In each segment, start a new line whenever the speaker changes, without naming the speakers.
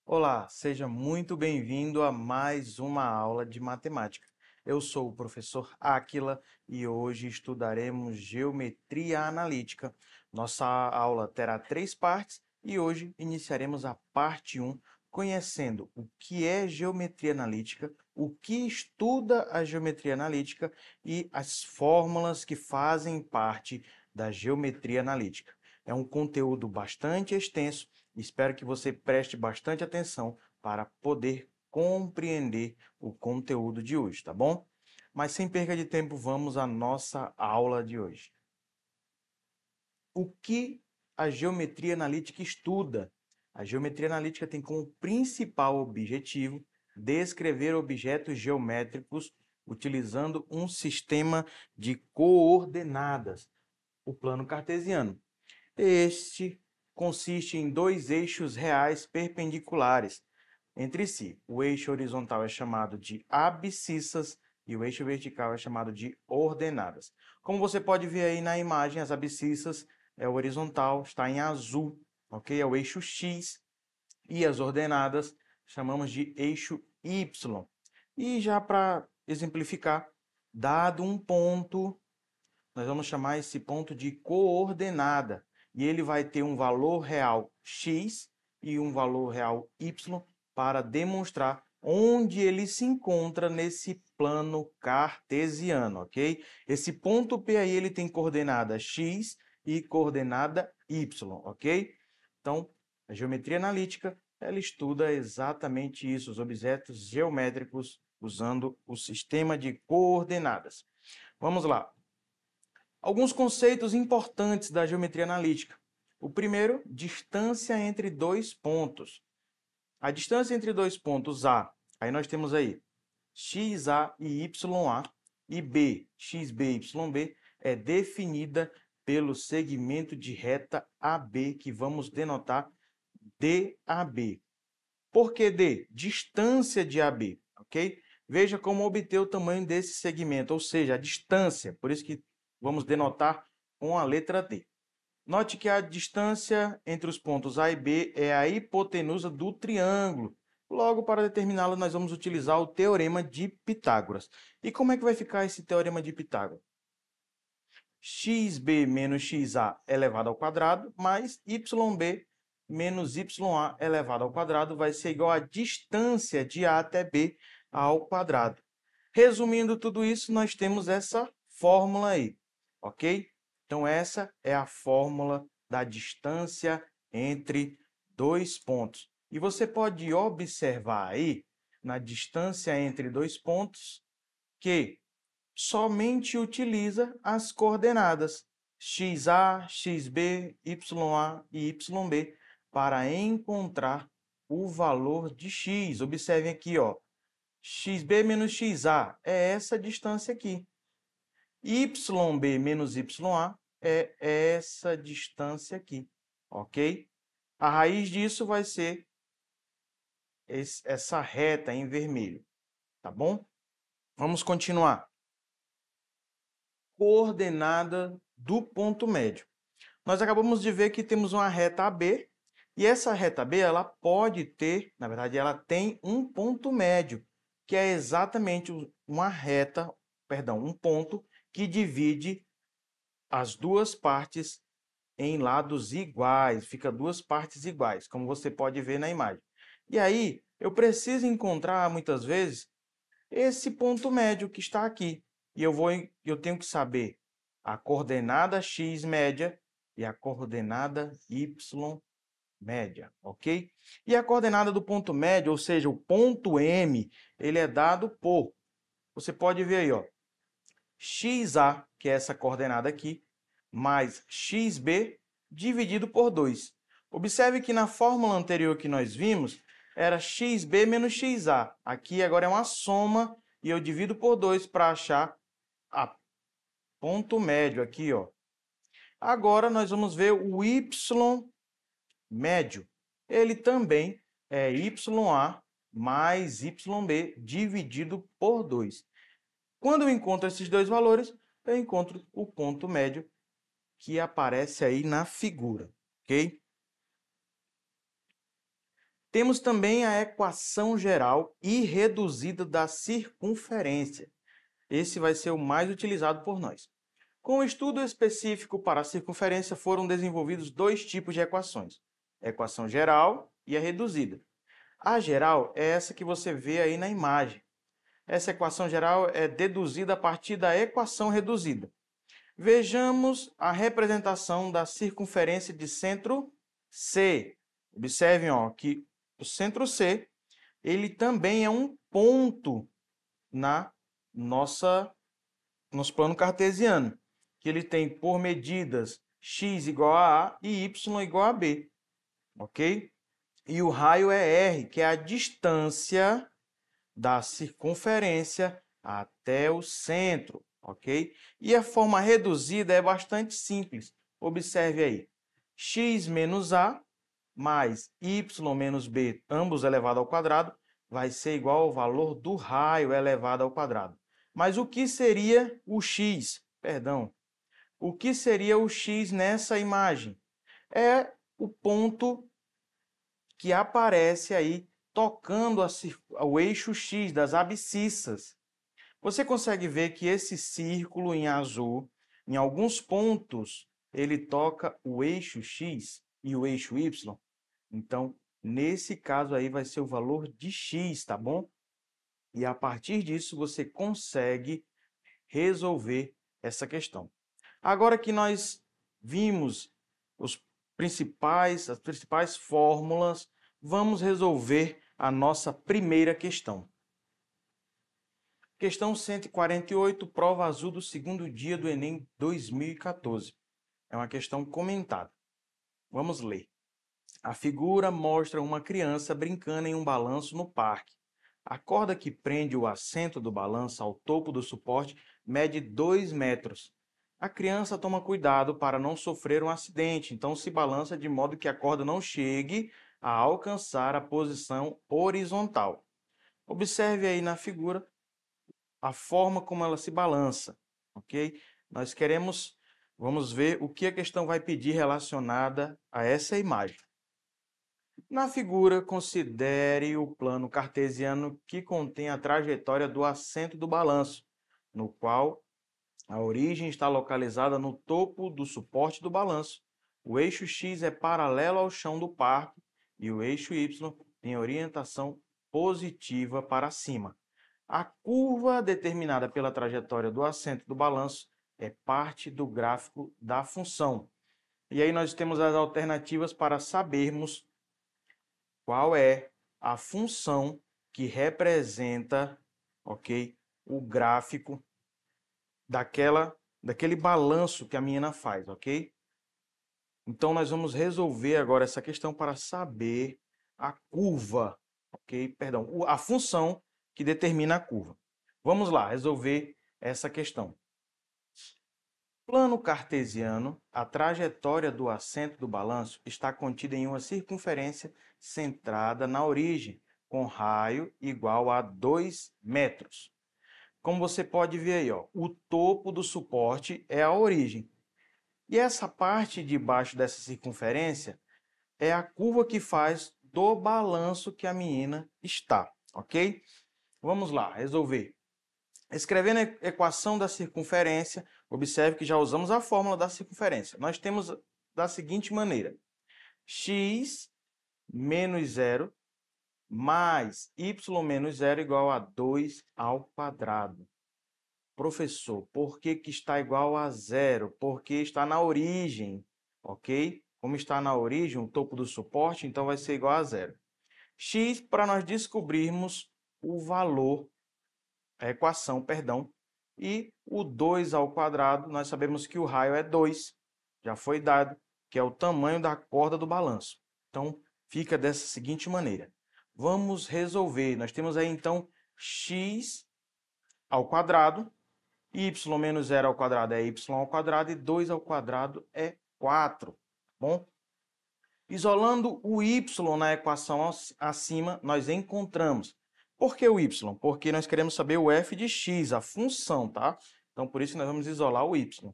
Olá, seja muito bem-vindo a mais uma aula de matemática. Eu sou o professor Áquila e hoje estudaremos geometria analítica. Nossa aula terá 3 partes e hoje iniciaremos a parte 1, conhecendo o que é geometria analítica, o que estuda a geometria analítica e as fórmulas que fazem parte da geometria analítica. É um conteúdo bastante extenso. Espero que você preste bastante atenção para poder compreender o conteúdo de hoje, tá bom? Mas sem perca de tempo, vamos à nossa aula de hoje. O que a geometria analítica estuda? A geometria analítica tem como principal objetivo descrever objetos geométricos utilizando um sistema de coordenadas, o plano cartesiano. Este consiste em 2 eixos reais perpendiculares entre si. O eixo horizontal é chamado de abscissas e o eixo vertical é chamado de ordenadas. Como você pode ver aí na imagem, as abscissas é o horizontal, está em azul, ok? É o eixo X, e as ordenadas chamamos de eixo Y. E já para exemplificar, dado um ponto, nós vamos chamar esse ponto de coordenada. E ele vai ter um valor real x e um valor real y para demonstrar onde ele se encontra nesse plano cartesiano, ok? Esse ponto P aí ele tem coordenada x e coordenada y, ok? Então, a geometria analítica, ela estuda exatamente isso, os objetos geométricos usando o sistema de coordenadas. Vamos lá. Alguns conceitos importantes da geometria analítica. O primeiro, distância entre 2 pontos. A distância entre 2 pontos A, aí nós temos aí XA e YA, e B, XB e YB, é definida pelo segmento de reta AB, que vamos denotar DAB. Por que D? Distância de AB, ok? Veja como obter o tamanho desse segmento, ou seja, a distância, por isso que vamos denotar com a letra D. Note que a distância entre os pontos A e B é a hipotenusa do triângulo. Logo, para determiná-la, nós vamos utilizar o teorema de Pitágoras. E como é que vai ficar esse teorema de Pitágoras? XB menos XA elevado ao quadrado, mais YB menos YA elevado ao quadrado vai ser igual à distância de A até B ao quadrado. Resumindo tudo isso, nós temos essa fórmula aí, ok? Então, essa é a fórmula da distância entre 2 pontos. E você pode observar aí, na distância entre 2 pontos, que somente utiliza as coordenadas XA, XB, YA e YB para encontrar o valor de x. Observem aqui, ó, XB menos XA é essa distância aqui. YB menos YA é essa distância aqui, ok? A raiz disso vai ser essa reta em vermelho, tá bom? Vamos continuar. Coordenada do ponto médio. Nós acabamos de ver que temos uma reta AB, e essa reta AB, ela pode ter, na verdade, ela tem um ponto médio, que é exatamente uma reta, perdão, um ponto que divide as duas partes em lados iguais, fica duas partes iguais, como você pode ver na imagem. E aí, eu preciso encontrar, muitas vezes, esse ponto médio que está aqui. E eu tenho que saber a coordenada x média e a coordenada y média, ok? E a coordenada do ponto médio, ou seja, o ponto M, ele é dado por, você pode ver aí, ó, XA, que é essa coordenada aqui, mais XB dividido por 2. Observe que na fórmula anterior que nós vimos, era XB menos XA. Aqui agora é uma soma e eu divido por 2 para achar a ponto médio aqui, ó. Agora, nós vamos ver o y médio. Ele também é YA mais YB dividido por 2. Quando eu encontro esses dois valores, eu encontro o ponto médio que aparece aí na figura, ok? Temos também a equação geral e reduzida da circunferência. Esse vai ser o mais utilizado por nós. Com o estudo específico para a circunferência, foram desenvolvidos dois tipos de equações: a equação geral e a reduzida. A geral é essa que você vê aí na imagem. Essa equação geral é deduzida a partir da equação reduzida. Vejamos a representação da circunferência de centro C. Observem, ó, que o centro C, ele também é um ponto na nosso plano cartesiano, que ele tem por medidas x igual a A e y igual a B, ok? E o raio é R, que é a distância da circunferência até o centro, ok? E a forma reduzida é bastante simples. Observe aí, x menos A mais y menos b, ambos elevado ao quadrado, vai ser igual ao valor do raio elevado ao quadrado. Mas o que seria o x? Perdão. O que seria o x nessa imagem? É o ponto que aparece aí tocando o eixo x das abscissas. Você consegue ver que esse círculo em azul, em alguns pontos, ele toca o eixo x e o eixo y? Então, nesse caso aí vai ser o valor de x, tá bom? E a partir disso você consegue resolver essa questão. Agora que nós vimos as principais fórmulas, vamos resolver a nossa primeira questão. Questão 148, prova azul do segundo dia do Enem 2014. É uma questão comentada. Vamos ler. A figura mostra uma criança brincando em um balanço no parque. A corda que prende o assento do balanço ao topo do suporte mede 2 metros. A criança toma cuidado para não sofrer um acidente, então se balança de modo que a corda não chegue a alcançar a posição horizontal. Observe aí na figura a forma como ela se balança, ok? Vamos ver o que a questão vai pedir relacionada a essa imagem. Na figura, considere o plano cartesiano que contém a trajetória do assento do balanço, no qual a origem está localizada no topo do suporte do balanço. O eixo x é paralelo ao chão do parque e o eixo y tem orientação positiva para cima. A curva determinada pela trajetória do assento do balanço é parte do gráfico da função. E aí nós temos as alternativas para sabermos qual é a função que representa, ok, o gráfico daquele balanço que a menina faz, ok? Então, nós vamos resolver agora essa questão para saber a curva, ok? Perdão, a função que determina a curva. Vamos lá, resolver essa questão. Plano cartesiano, a trajetória do assento do balanço está contida em uma circunferência centrada na origem, com raio igual a 2 metros. Como você pode ver aí, ó, o topo do suporte é a origem. E essa parte de baixo dessa circunferência é a curva que faz do balanço que a menina está, ok? Vamos lá, resolver. Escrevendo a equação da circunferência, observe que já usamos a fórmula da circunferência. Nós temos da seguinte maneira: x menos 0 mais y menos 0 igual a 2 ao quadrado. Professor, por que está igual a 0? Porque está na origem, ok? Como está na origem, o topo do suporte, então vai ser igual a 0. X, para nós descobrirmos o valor, a equação, perdão, e o 2 ao quadrado, nós sabemos que o raio é 2, já foi dado, que é o tamanho da corda do balanço. Então, fica dessa seguinte maneira. Vamos resolver. Nós temos aí, então, x ao quadrado y menos 0 ao quadrado é y ao quadrado e 2 ao quadrado é 4, tá bom? Isolando o y na equação acima, nós encontramos. Por que o y? Porque nós queremos saber o f de x, a função, tá? Então, por isso, nós vamos isolar o y.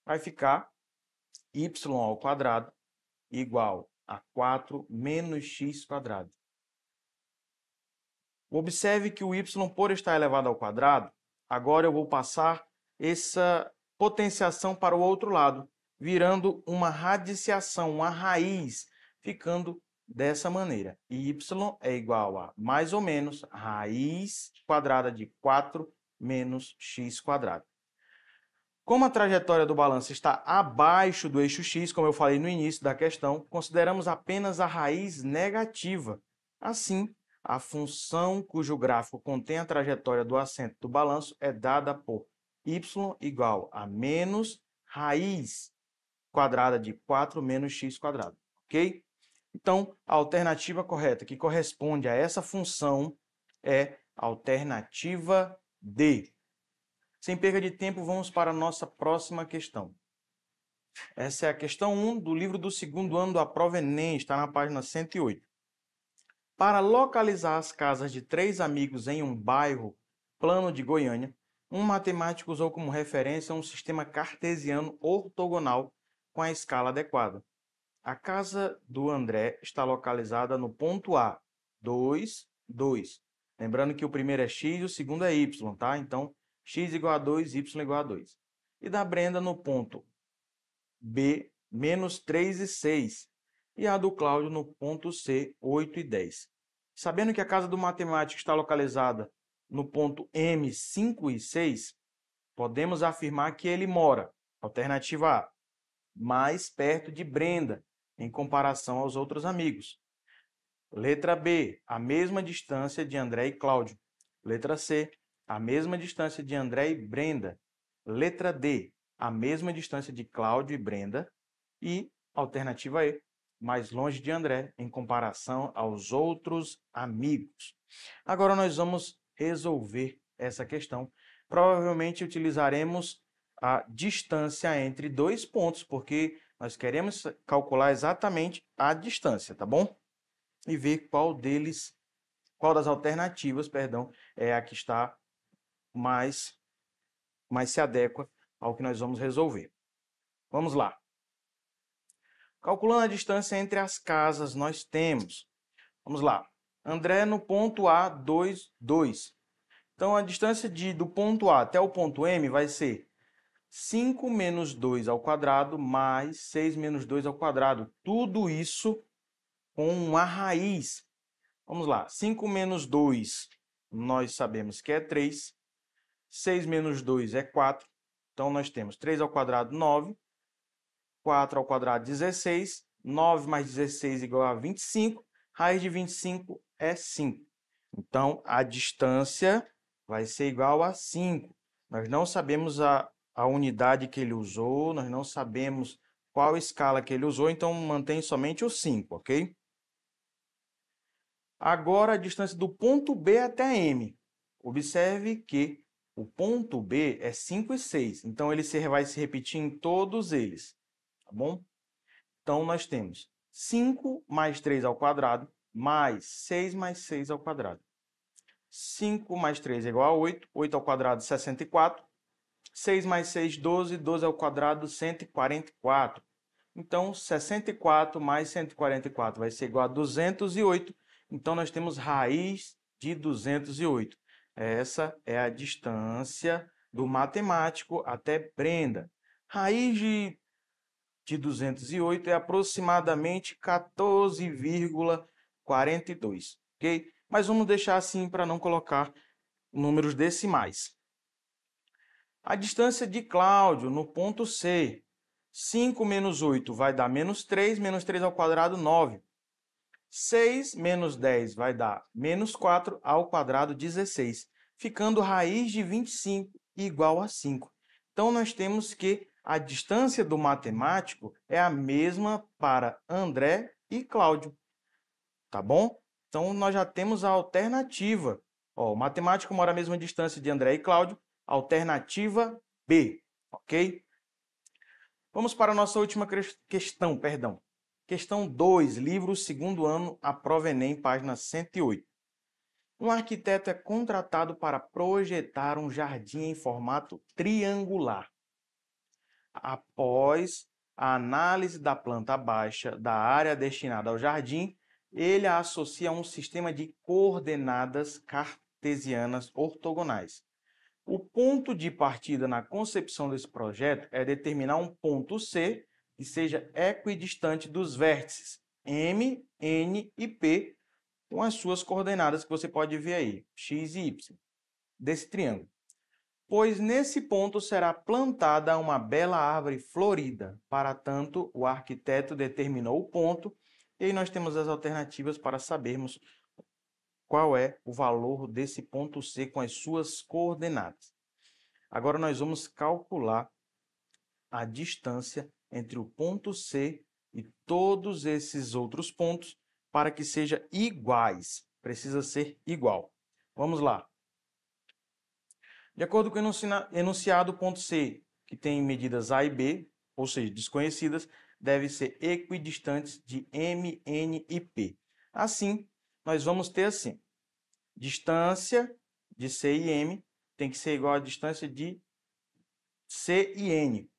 Vai ficar y ao quadrado igual a 4 menos x quadrado. Observe que o y, por estar elevado ao quadrado, agora eu vou passar essa potenciação para o outro lado, virando uma radiciação, uma raiz, ficando dessa maneira. Y é igual a mais ou menos raiz quadrada de 4 menos x quadrado. Como a trajetória do balanço está abaixo do eixo x, como eu falei no início da questão, consideramos apenas a raiz negativa. Assim, a função cujo gráfico contém a trajetória do assento do balanço é dada por y igual a menos raiz quadrada de 4 menos x quadrado, ok? Então, a alternativa correta que corresponde a essa função é a alternativa D. Sem perda de tempo, vamos para a nossa próxima questão. Essa é a questão 1 do livro do segundo ano da prova Enem, está na página 108. Para localizar as casas de 3 amigos em um bairro plano de Goiânia, um matemático usou como referência um sistema cartesiano ortogonal com a escala adequada. A casa do André está localizada no ponto A, 2, 2. Lembrando que o primeiro é x e o segundo é y, tá? Então, x igual a 2, y igual a 2. E da Brenda no ponto B, menos 3 e 6. E a do Cláudio no ponto C, 8 e 10. Sabendo que a casa do matemático está localizada no ponto M, 5 e 6, podemos afirmar que ele mora, alternativa A, mais perto de Brenda, em comparação aos outros amigos. Letra B, a mesma distância de André e Cláudio. Letra C, a mesma distância de André e Brenda. Letra D, a mesma distância de Cláudio e Brenda. E, alternativa E, mais longe de André em comparação aos outros amigos. Agora nós vamos resolver essa questão. Provavelmente utilizaremos a distância entre dois pontos, porque nós queremos calcular exatamente a distância, tá bom? E ver qual das alternativas, perdão, é a que está mais se adequa ao que nós vamos resolver. Vamos lá. Calculando a distância entre as casas, nós temos, vamos lá, André no ponto A, 2, 2. Então, a distância do ponto A até o ponto M vai ser 5 menos 2 ao quadrado mais 6 menos 2 ao quadrado. Tudo isso com uma raiz. Vamos lá, 5 menos 2, nós sabemos que é 3. 6 menos 2 é 4. Então, nós temos 3 ao quadrado, 9. 4 ao quadrado, 16. 9 mais 16 igual a 25. Raiz de 25 é 5. Então, a distância vai ser igual a 5. Nós não sabemos a unidade que ele usou, nós não sabemos qual escala que ele usou, então mantém somente o 5, ok? Agora, a distância do ponto B até M. Observe que o ponto B é 5 e 6, então ele vai se repetir em todos eles, tá bom? Então, nós temos 5 mais 3 ao quadrado, mais 6 mais 6 ao quadrado. 5 mais 3 é igual a 8, 8 ao quadrado, 64. 6 mais 6, 12, 12 ao quadrado, 144. Então, 64 mais 144 vai ser igual a 208. Então, nós temos raiz de 208. Essa é a distância do matemático até Brenda. Raiz de 208 é aproximadamente 14,42, ok? Mas vamos deixar assim para não colocar números decimais. A distância de Cláudio no ponto C. 5 menos 8 vai dar menos 3 ao quadrado, 9. 6 menos 10 vai dar menos 4 ao quadrado, 16. Ficando raiz de 25 igual a 5. Então, nós temos que a distância do matemático é a mesma para André e Cláudio. Tá bom? Então, nós já temos a alternativa. Ó, o matemático mora a mesma distância de André e Cláudio. Alternativa B, ok? Vamos para a nossa última questão, perdão. Questão 2, livro 2º ano, a prova Enem, página 108. Um arquiteto é contratado para projetar um jardim em formato triangular. Após a análise da planta baixa da área destinada ao jardim, ele a associa a um sistema de coordenadas cartesianas ortogonais. O ponto de partida na concepção desse projeto é determinar um ponto C que seja equidistante dos vértices M, N e P, com as suas coordenadas que você pode ver aí, x e y, desse triângulo. Pois nesse ponto será plantada uma bela árvore florida. Para tanto, o arquiteto determinou o ponto, e aí nós temos as alternativas para sabermos qual é o valor desse ponto C com as suas coordenadas. Agora nós vamos calcular a distância entre o ponto C e todos esses outros pontos para que sejam iguais. Precisa ser igual. Vamos lá. De acordo com o enunciado, ponto C, que tem medidas A e B, ou seja, desconhecidas, deve ser equidistantes de M, N e P. Assim, nós vamos ter assim, distância de C e M tem que ser igual à distância de C e N.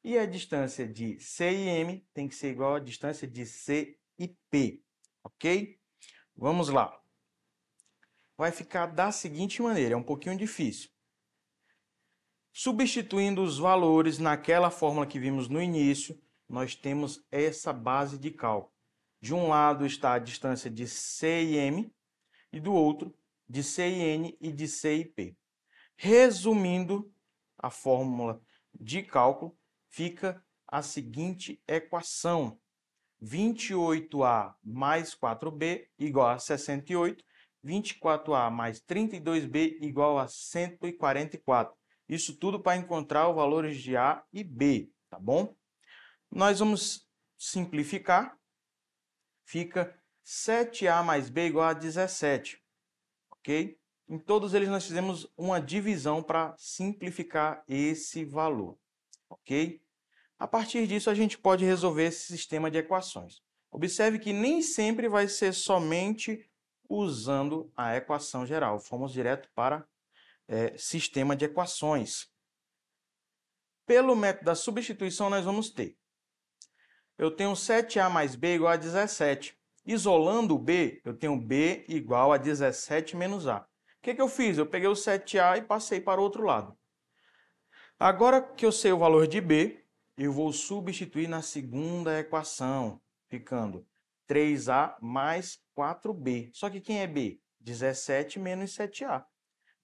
E a distância de C e M tem que ser igual à distância de C e P. Ok? Vamos lá. Vai ficar da seguinte maneira, é um pouquinho difícil. Substituindo os valores naquela fórmula que vimos no início, nós temos essa base de cálculo. De um lado está a distância de C e M, e do outro de C e N e de C e P. Resumindo a fórmula de cálculo, fica a seguinte equação. 28A mais 4B igual a 68, 24A mais 32B igual a 144. Isso tudo para encontrar os valores de A e B, tá bom? Nós vamos simplificar. Fica 7A mais B igual a 17, ok? Em todos eles nós fizemos uma divisão para simplificar esse valor, ok? A partir disso a gente pode resolver esse sistema de equações. Observe que nem sempre vai ser somente usando a equação geral. Fomos direto para sistema de equações. Pelo método da substituição, nós vamos ter. Eu tenho 7A mais B igual a 17. Isolando o B, eu tenho B igual a 17 menos A. O que eu fiz? Eu peguei o 7A e passei para o outro lado. Agora que eu sei o valor de B, eu vou substituir na segunda equação, ficando 3A mais 4B. Só que quem é B? 17 menos 7A.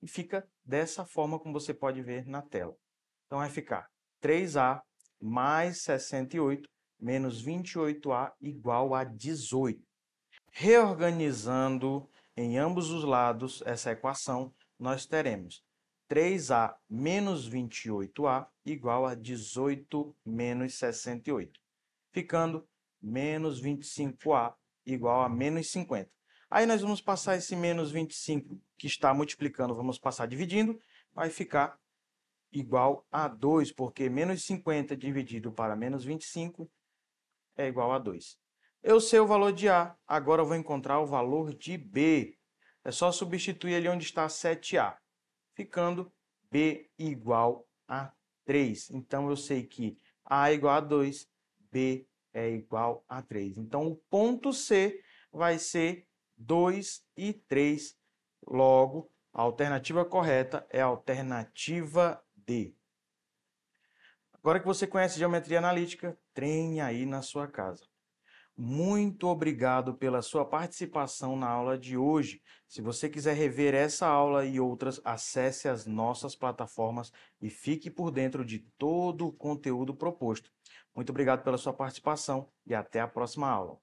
E fica dessa forma como você pode ver na tela. Então vai ficar 3A mais 68 menos 28A igual a 18. Reorganizando em ambos os lados essa equação, nós teremos 3A menos 28A igual a 18 menos 68, ficando menos 25A igual a menos 50. Aí nós vamos passar esse menos 25 que está multiplicando, vamos passar dividindo, vai ficar igual a 2, porque menos 50 dividido para menos 25 é igual a 2. Eu sei o valor de A, agora eu vou encontrar o valor de B. É só substituir ali onde está 7A, ficando B igual a 3. Então, eu sei que A é igual a 2, B é igual a 3. Então, o ponto C vai ser 2 e 3. Logo, a alternativa correta é a alternativa D. Agora que você conhece geometria analítica, treine aí na sua casa. Muito obrigado pela sua participação na aula de hoje. Se você quiser rever essa aula e outras, acesse as nossas plataformas e fique por dentro de todo o conteúdo proposto. Muito obrigado pela sua participação e até a próxima aula.